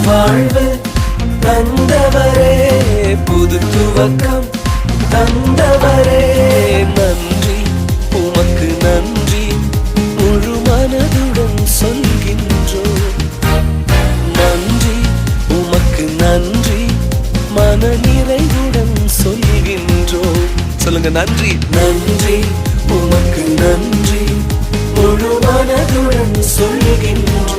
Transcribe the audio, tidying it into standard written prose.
வாழ்வு தந்தவரே, புது துவக்கம் தந்தவரே, நன்றி உமக்கு நன்றி முழு மனதுடன் சொல்கின்றோம். நன்றி உமக்கு நன்றி மன நிறைவுடன் சொல்கின்றோம். சொல்லுங்க, நன்றி நன்றி உமக்கு நன்றி முழு மனதுடன் சொல்கின்றோம்.